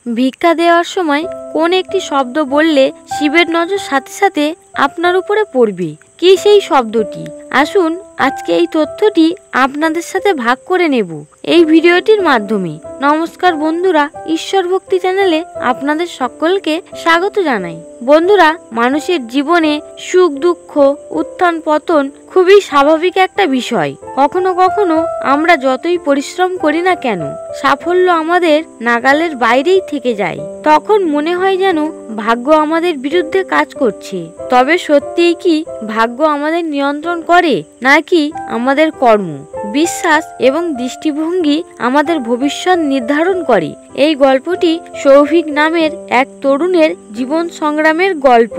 ভিক্ষা দেওয়ার সময় কোন একটি শব্দ বললে শিবের নজর সাথে সাথে আপনার উপরে পড়বে? কি সেই শব্দটি? আসুন আজকে এই তথ্যটি আপনাদের সাথে ভাগ করে নেব এই ভিডিওটির মাধ্যমে। নমস্কার বন্ধুরা, ঈশ্বর ভক্তি চ্যানেলে আপনাদের সকলকে স্বাগত জানাই। বন্ধুরা, মানুষের জীবনে সুখ দুঃখ উত্থান পতন খুবই স্বাভাবিক একটা বিষয়। কখনো কখনো আমরা যতই পরিশ্রম করি না কেন, সাফল্য আমাদের নাগালের বাইরেই থেকে যায়। তখন মনে হয় যেন ভাগ্য আমাদের বিরুদ্ধে কাজ করছে। তবে সত্যিই কি ভাগ্য আমাদের নিয়ন্ত্রণ করে, নাকি আমাদের কর্ম, বিশ্বাস এবং দৃষ্টিভঙ্গি আমাদের ভবিষ্যৎ নির্ধারণ করে? এই গল্পটি সৌভিক নামের এক তরুণের জীবন সংগ্রামের গল্প,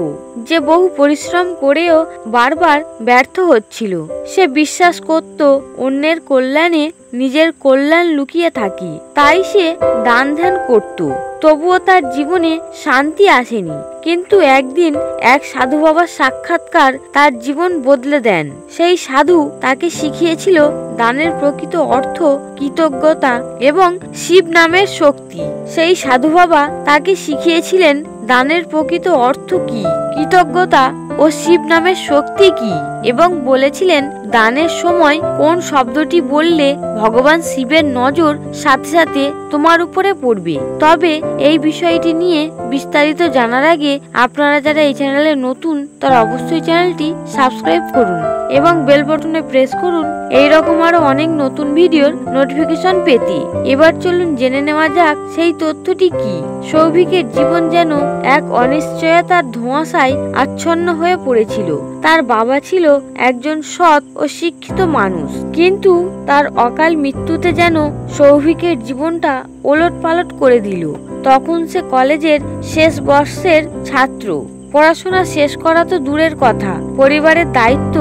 যে বহু পরিশ্রম করেও বারবার ব্যর্থ হচ্ছিল। সে বিশ্বাস করত অন্যের কল্যাণে নিজের কল্যাণ লুকিয়ে থাকে, তাই সে দান ধ্যান করত। তবুও তার জীবনে শান্তি আসেনি। কিন্তু একদিন এক সাধু বাবার সাক্ষাৎকার তার জীবন বদলে দেন। সেই সাধু তাকে শিখিয়েছিল দানের প্রকৃত অর্থ, কৃতজ্ঞতা এবং শিব নামের শক্তি। সেই সাধু বাবা তাকে শিখিয়েছিলেন দানের প্রকৃত অর্থ কি, কৃতজ্ঞতা ও শিব নামের শক্তি কি, এবং বলেছিলেন দানের সময় কোন শব্দটি বললে ভগবান শিবের নজর সাথে সাথে তোমার উপরে পড়বে। তবে এই বিষয়টি নিয়ে বিস্তারিত জানার আগে আপনারা যারা এই চ্যানেলে নতুন, তারা অবশ্যই চ্যানেলটি সাবস্ক্রাইব করুন এবং বেল বাটনে প্রেস করুন এই রকম আরো অনেক নতুন ভিডিওর নোটিফিকেশন পেতে। এবার চলুন জেনে নেওয়া যাক সেই তথ্যটি কি। সৌভিকের জীবন যেন এক অনিশ্চয়তার ধোঁয়াশায় আচ্ছন্ন হয়ে পড়েছিল। তার বাবা ছিল একজন সৎ ও শিক্ষিত মানুষ, কিন্তু তার অকাল মৃত্যুতে যেন সৌভিকের জীবনটা ওলটপালট করে দিল। তখন সে কলেজের শেষ বর্ষের ছাত্র। পড়াশোনা শেষ করা তো দূরের কথা, পরিবারের দায়িত্ব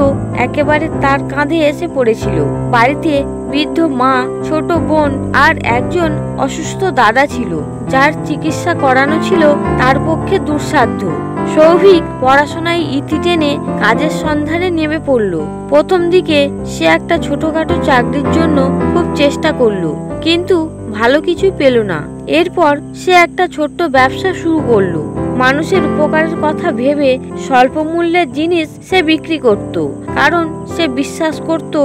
একেবারে তার কাঁধে এসে পড়েছিল। বাড়িতে বৃদ্ধ মা, ছোট বোন আর একজন অসুস্থ দাদা ছিল, যার চিকিৎসা করানো ছিল তার পক্ষে দুঃসাধ্য। সৌভিক পড়াশোনায় ইতি টেনে কাজের সন্ধানে নেমে পড়ল। প্রথম দিকে সে একটা ছোটখাটো চাকরির জন্য খুব চেষ্টা করলো, কিন্তু ভালো কিছু পেল না। এরপর সে একটা ছোট্ট ব্যবসা শুরু করলো। মানুষের উপকারের কথা ভেবে স্বল্প মূল্যের জিনিস সে বিক্রি করত, কারণ সে বিশ্বাস করত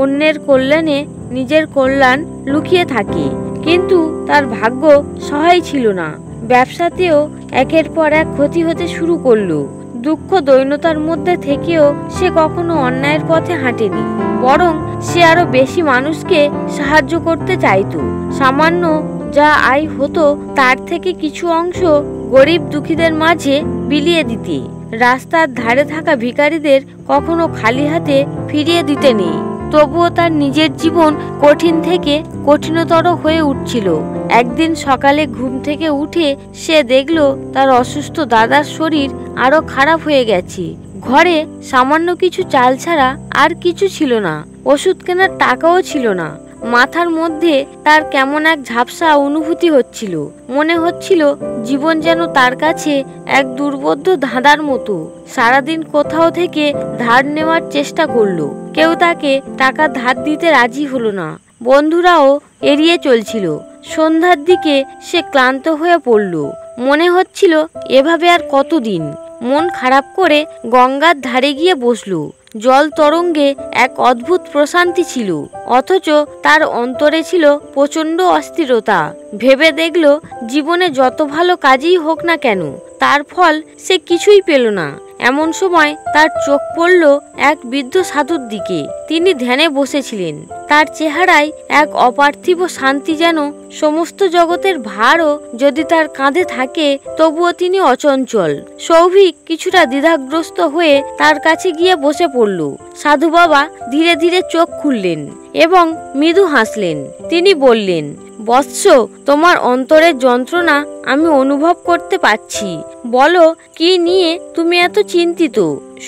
অন্যের কল্যাণে নিজের কল্যাণ লুকিয়ে থাকে। কিন্তু তার ভাগ্য সহায় ছিল না। ব্যবসাতেও একের পর এক ক্ষতি হতে শুরু করলো। দুঃখ দৈন্যতার মধ্যে থেকেও সে কখনো অন্যায়ের পথে হাঁটেনি, বরং সে আরো বেশি মানুষকে সাহায্য করতে চাইতো। সামান্য যা আয় হতো তার থেকে কিছু অংশ গরিব দুঃখীদের মাঝে বিলিয়ে দিতে। রাস্তার ধারে থাকা ভিখারিদের কখনো খালি হাতে ফিরিয়ে দিতে নেই। তবুও তার নিজের জীবন কঠিন থেকে কঠিনতর হয়ে উঠছিল। একদিন সকালে ঘুম থেকে উঠে সে দেখলো তার অসুস্থ দাদার শরীর আরো খারাপ হয়ে গেছে। ঘরে সামান্য কিছু চাল ছাড়া আর কিছু ছিল না, ওষুধ কেনার টাকাও ছিল না। মাথার মধ্যে তার কেমন এক ঝাপসা অনুভূতি হচ্ছিল। মনে হচ্ছিল জীবন যেন তার কাছে এক দুর্বোধ্য ধাঁধার মতো। সারাদিন কোথাও থেকে ধার নেওয়ার চেষ্টা করলো, কেউ তাকে টাকা ধার দিতে রাজি হলো না। বন্ধুরাও এড়িয়ে চলছিল। সন্ধ্যার দিকে সে ক্লান্ত হয়ে পড়ল। মনে হচ্ছিল এভাবে আর কতদিন। মন খারাপ করে গঙ্গার ধারে গিয়ে বসলো। জল তরঙ্গে এক অদ্ভুত প্রশান্তি ছিল, অথচ তার অন্তরে ছিল প্রচন্ড অস্থিরতা। ভেবে দেখলো জীবনে যত ভালো কাজই হোক না কেন, তার ফল সে কিছুই পেল না। এমন সময় তার চোখ পড়ল এক বৃদ্ধ সাধুর দিকে। তিনি ধ্যানে বসেছিলেন। তার চেহারায় এক অপার্থিব শান্তি, যেন সমস্ত জগতের ভারও যদি তার কাঁধে থাকে তবুও তিনি অচঞ্চল। সৌভিক কিছুটা দ্বিধাগ্রস্ত হয়ে তার কাছে গিয়ে বসে পড়ল। সাধু বাবা ধীরে ধীরে চোখ খুললেন এবং মৃদু হাসলেন। তিনি বললেন, বৎস, তোমার অন্তরের যন্ত্রণা আমি অনুভব করতে পারছি। বলো, কি নিয়ে তুমি এত চিন্তিত?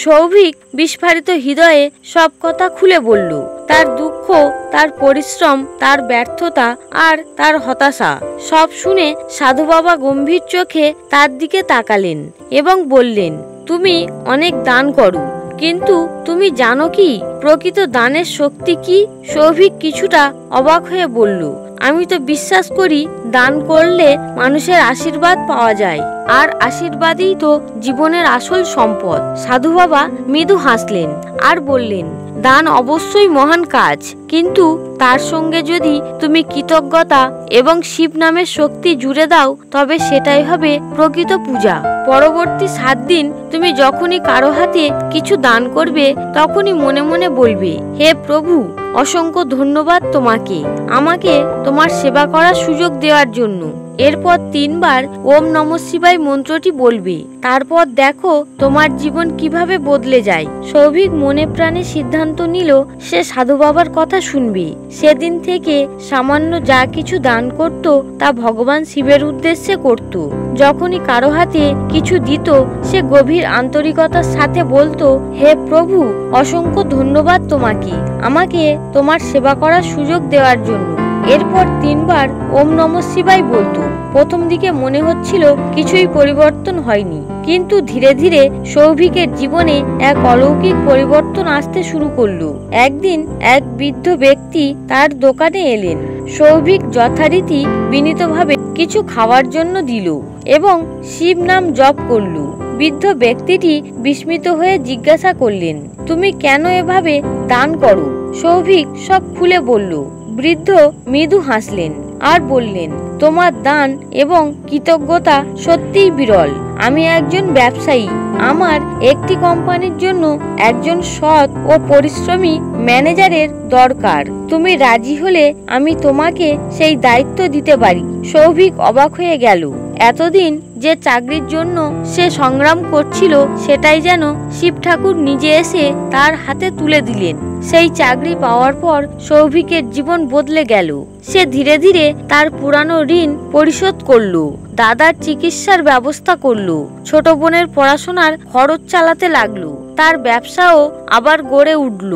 সৌভিক বিস্ফারিত হৃদয়ে সব কথা খুলে বলল। তার দুঃখ, তার পরিশ্রম, তার ব্যর্থতা আর তার হতাশা সব শুনে সাধু বাবা গম্ভীর চোখে তার দিকে তাকালেন এবং বললেন, তুমি অনেক দান করো, কিন্তু তুমি জানো কি প্রকৃত দানের শক্তি কি? সৌভিক কিছুটা অবাক হয়ে বলল, আমি তো বিশ্বাস করি দান করলে মানুষের আশীর্বাদ পাওয়া যায়, আর আশীর্বাদই তো জীবনের আসল সম্পদ। সাধু বাবা মৃদু হাসলেন আর বললেন, দান অবশ্যই মহান কাজ, কিন্তু তার সঙ্গে যদি তুমি কৃতজ্ঞতা এবং শিব নামের শক্তি জুড়ে দাও তবে সেটাই হবে প্রকৃত পূজা। পরবর্তী 7 দিন তুমি যখনই কারো হাতে কিছু দান করবে তখনই মনে মনে বলবে, হে প্রভু, অসংখ্য ধন্যবাদ তোমাকে আমাকে তোমার সেবা করার সুযোগ দেওয়ার জন্য। এরপর 3 বার ওম নমঃ শিবায় মন্ত্রটি বলবে। তারপর দেখো তোমার জীবন কিভাবে বদলে যায়। সৌভিক মনে প্রাণে সিদ্ধান্ত নিল সে সাধু বাবার কথা শুনবে। সেদিন থেকে সামান্য যা কিছু দান করত তা ভগবান শিবের উদ্দেশ্যে করত। যখনই কারো হাতে কিছু দিত সে গভীর আন্তরিকতার সাথে বলতো, হে প্রভু, অসংখ্য ধন্যবাদ তোমাকে আমাকে তোমার সেবা করার সুযোগ দেওয়ার জন্য। এরপর 3 বার ওম নমঃ শিবায় বলতো। প্রথম দিকে মনে হচ্ছিল কিছুই পরিবর্তন হয়নি, কিন্তু ধীরে ধীরে সৌভিকের জীবনে এক অলৌকিক পরিবর্তন আসতে শুরু করলো। একদিন এক বৃদ্ধ ব্যক্তি তার দোকানে এলেন। সৌভিক যথারীতি বিনীতভাবে কিছু খাওয়ার জন্য দিল এবং শিব নাম জপ করল। বৃদ্ধ ব্যক্তিটি বিস্মিত হয়ে জিজ্ঞাসা করলেন, তুমি কেন এভাবে দান করো? সৌভিক সব খুলে বলল। বৃদ্ধ মৃদু হাসলেন আর বললেন, তোমার দান এবং কৃতজ্ঞতা সত্যিই বিরল। আমি একজন ব্যবসায়ী, আমার একটি কোম্পানির জন্য একজন সৎ ও পরিশ্রমী ম্যানেজারের দরকার। তুমি রাজি হলে আমি তোমাকে সেই দায়িত্ব দিতে পারি। সৌভিক অবাক হয়ে গেল। এতদিন যে চাকরির জন্য সে সংগ্রাম করছিল সেটাই যেন শিব ঠাকুর নিজে এসে তার হাতে তুলে দিলেন। সেই চাকরি পাওয়ার পর সৌভিকের জীবন বদলে গেল। সে ধীরে ধীরে তার পুরানো ঋণ পরিশোধ করলো, দাদার চিকিৎসার ব্যবস্থা করলো, ছোট বোনের পড়াশোনার খরচ চালাতে লাগলো। তার ব্যবসাও আবার গড়ে উঠল,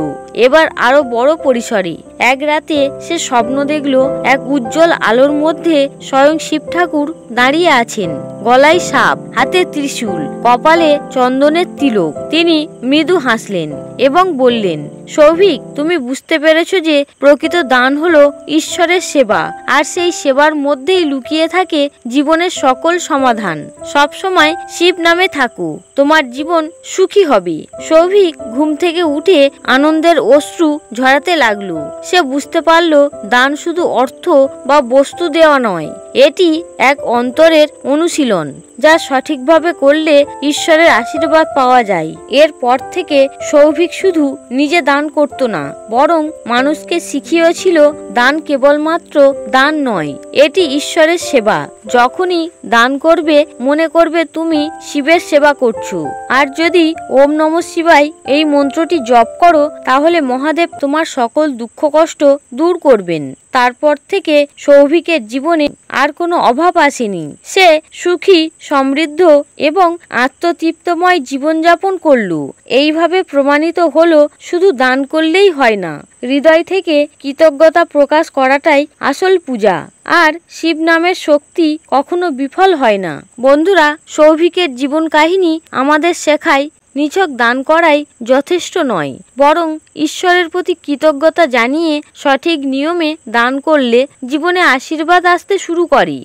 এবার আরো বড় পরিসরে। এক রাতে সে স্বপ্ন দেখলো এক উজ্জ্বল আলোর মধ্যে স্বয়ং শিব ঠাকুর দাঁড়িয়ে আছেন, গলায় সাপ, হাতে ত্রিশূল, কপালে চন্দনের তিলক। তিনি মৃদু হাসলেন এবং বললেন, সৌভিক, তুমি বুঝতে পেরেছো যে প্রকৃত দান হলো ঈশ্বরের সেবা, আর সেই সেবার মধ্যেই লুকিয়ে থাকে জীবনের সকল সমাধান। সব সময় শিব নামে থাকো, তোমার জীবন সুখী হবে। সৌভিক ঘুম থেকে উঠে আনন্দের অশ্রু ঝরাতে লাগলো। সে বুঝতে পারলো দান শুধু অর্থ বা বস্তু দেওয়া নয়, এটি এক অন্তরের অনুশীলন যা সঠিকভাবে করলে ঈশ্বরের আশীর্বাদ পাওয়া যায়। এরপর থেকে সৌভিক শুধু নিজে দান করত না, বরং মানুষকে শিখিয়েছিল দান কেবলমাত্র দান নয়, এটি ঈশ্বরের সেবা। যখনই দান করবে মনে করবে তুমি শিবের সেবা করছো, আর যদি ওম নমঃ শিবায় এই মন্ত্রটি জপ করো তাহলে মহাদেব তোমার সকল দুঃখ কষ্ট দূর করবেন। তারপর থেকে সৌভিকের জীবনে আর কোনো অভাব আসেনি। সে সুখী, সমৃদ্ধ এবং আত্মতৃপ্তময় জীবনযাপন করলো। এইভাবে প্রমাণিত হলো শুধু দান করলেই হয় না, হৃদয় থেকে কৃতজ্ঞতা প্রকাশ করাটাই আসল পূজা। আর শিব নামের শক্তি কখনো বিফল হয় না। বন্ধুরা, সৌভিকের জীবন কাহিনী আমাদের শেখায় নিছক দান করাই যথেষ্ট নয়, বরং ঈশ্বরের প্রতি কৃতজ্ঞতা জানিয়ে সঠিক নিয়মে দান করলে জীবনে আশীর্বাদ আসতে শুরু করে।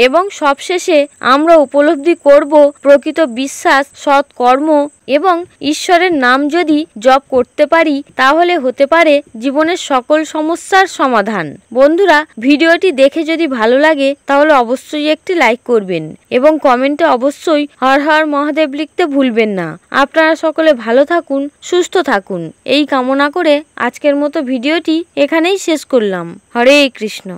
এবং সবশেষে আমরা উপলব্ধি করব প্রকৃত বিশ্বাস, সৎ কর্ম এবং ঈশ্বরের নাম যদি জপ করতে পারি তাহলে হতে পারে জীবনের সকল সমস্যার সমাধান। বন্ধুরা, ভিডিওটি দেখে যদি ভালো লাগে তাহলে অবশ্যই একটি লাইক করবেন এবং কমেন্টে অবশ্যই হর হর মহাদেব লিখতে ভুলবেন না। আপনারা সকলে ভালো থাকুন, সুস্থ থাকুন, এই কামনা করে আজকের মতো ভিডিওটি এখানেই শেষ করলাম। হরে কৃষ্ণ।